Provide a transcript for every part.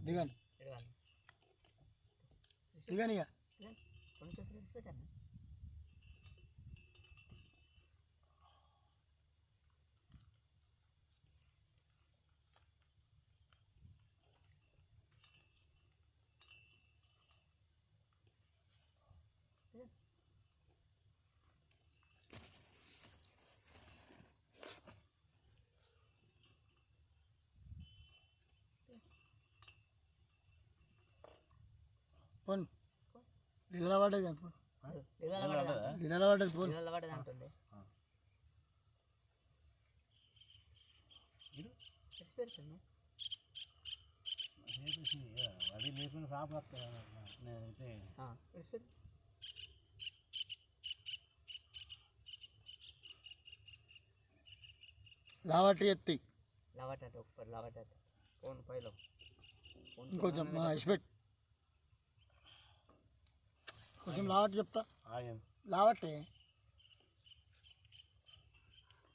దిగండి దిగని ఇక పోను నీళ్ళ పడ్డది కానీ పోను నీళ్ళ పడ్డది పోను అది లేకుండా సాపు లావట్టి ఎత్తి లావట ఫోన్ పైలో ఇంకొంచెం ఇసిపెట్టి కొంచెం లావట్టి చెప్తా లావట్టే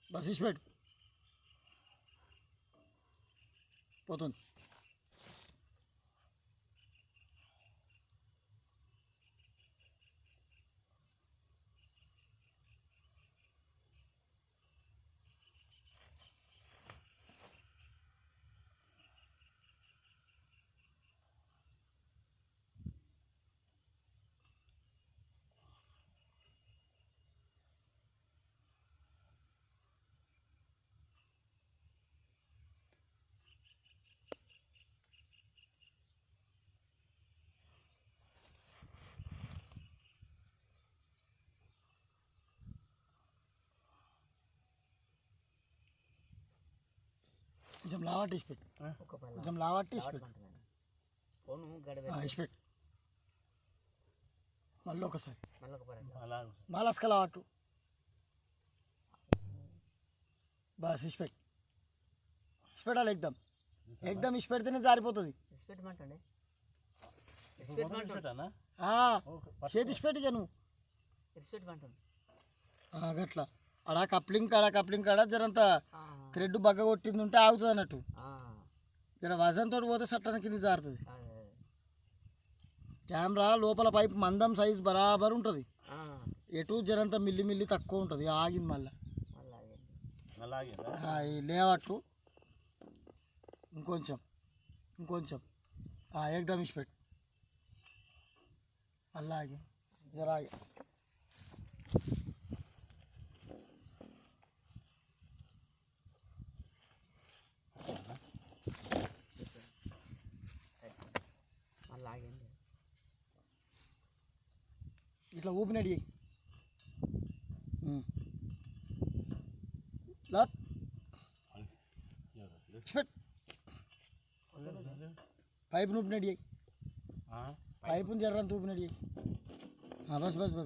బస్ ఇసిపెట్టు పోతుంది కొంచెం లావట్టి ఇసిపెట్టు కొంచెం లావట్టి ఇసిపెట్టు ఇసిపెట్టు మళ్ళీ ఒకసారి మాలస్క లావట్టు బస్ ఇసిపెట్టు ఇసిపెట్టాలి ఎగ్దమ్ ఇసిపెడితేనే జారిపోతుంది చేతి ఇసిపెట్టిగా నువ్వు గట్లా ఆడ కప్లింగ్ కాడ జరంత థ్రెడ్ బగ్గ కొట్టింది ఉంటే ఆగుతుంది అన్నట్టు జర వజన్తో పోతే సట్టన కింద జారుతుంది కెమెరా లోపల పైప్ మందం సైజు బరాబర్ ఉంటుంది ఎటు జరంత మిల్లి తక్కువ ఉంటుంది ఆగింది మళ్ళీ లేవట్టు ఇంకొంచెం ఏకదమ్ ఇచ్చిపెట్టు అలాగే జరాగే ఇట్లా ఊపినడి లాట్ పైపు నూపినడి పైపుని జర్రంత ఊపినడి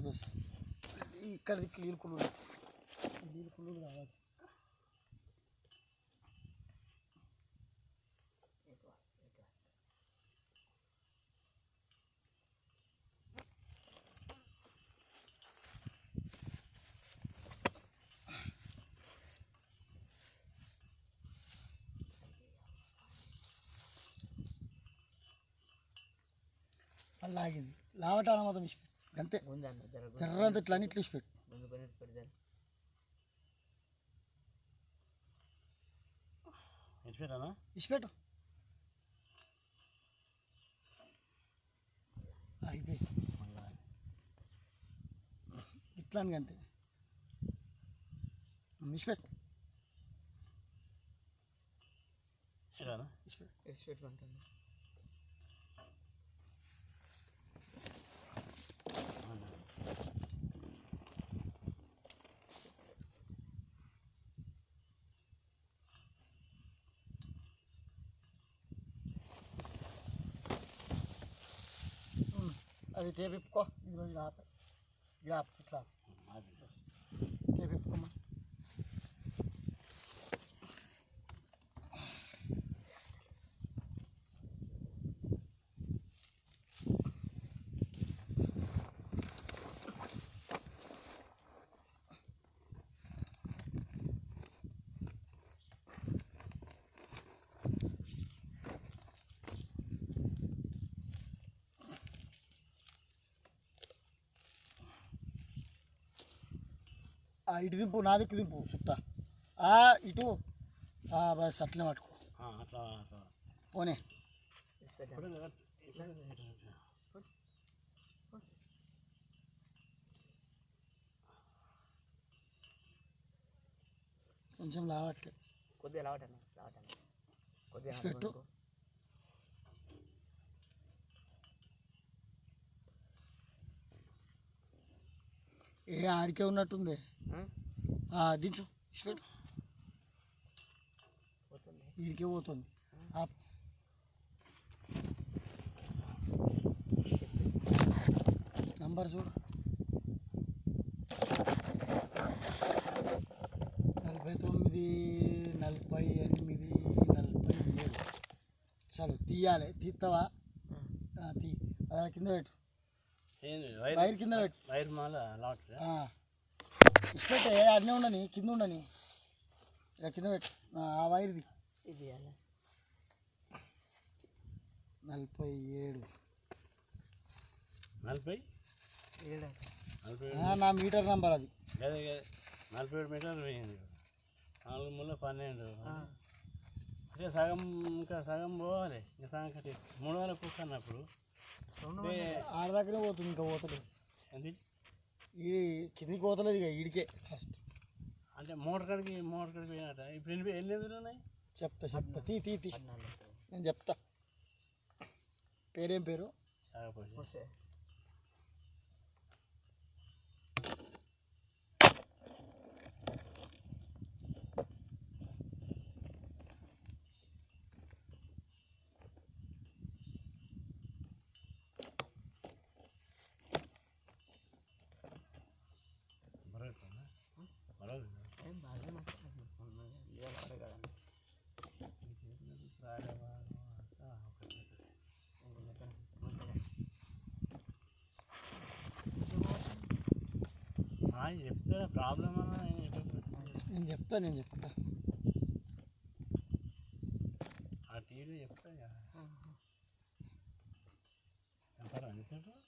బస్ ఇక్కడ నీళ్ళు కుళ్ళు కావాలి మళ్ళీ ఆగింది లావటాన మొత్తం ఇచ్చిపెట్టు అంతే జర్రంత ఇట్లా అన్నిట్లు ఇచ్చిపెట్టు ఇచ్చిపెట్టు అయిపోయి ఇట్లా అని అంతే ఇచ్చిపెట్టు ఇచ్చిపెట్టుకుంటాను అది టేప్ ఇప్పుకో ఈరోజు గ్రాప్ ఇట్లా టేప్ ఇప్పుకోమ్మా ఇటు దింపు నా దిక్కు దింపు చుట్ట ఇటు బస్ అట్లనే పట్టుకో అట్లా అట్లా పోనీ కొంచెం లావట్లే కొద్దిగా లావటన్నా కొద్దిగా పెట్టు. ఏ ఆడికే ఉన్నట్టుంది దించు ఇష్టపెట్టు పోతుంది వీడికే పోతుంది నంబర్ చూడు 49 48 47 చాలు తీయాలి తీస్తావా తీ అలా కింద పెట్టు వైర్ కింద పెట్టు వైర్ మాల లాట్ ఇష్టపెట్టే అన్నీ ఉండని కింద ఉండని ఇలా కింద పెట్టు ఆ వైర్ది ఇది అలా 47 40 ఏడా 40 నా మీటర్ నంబర్ అది గదే 47 మీటర్లు పోయింది 4 ముళ్ళు 12 అంటే సగం ఇంకా సగం పోవాలి ఇంకా సగం కట్టి 300 కూర్చున్నప్పుడు ఆడదాకానే పోతుంది ఇంకా పోతలేదు ఏంటి ఈ కిందికి పోతలేదు ఇక ఈడికే లాస్ట్ అంటే మోటార్ కాడికి పోయినట్ట ఇప్పుడు ఎన్ని ఎదురు ఉన్నాయి చెప్తా తీ నేను చెప్తా పేరేం పేరు పోసే ఏం బాగా మాట్లాడుతున్నాను ఇవాళ కదండి చెప్తే ప్రాబ్లం నేను చెప్తా ఆ టీవీ చెప్తా ఎంత అనిసట్టు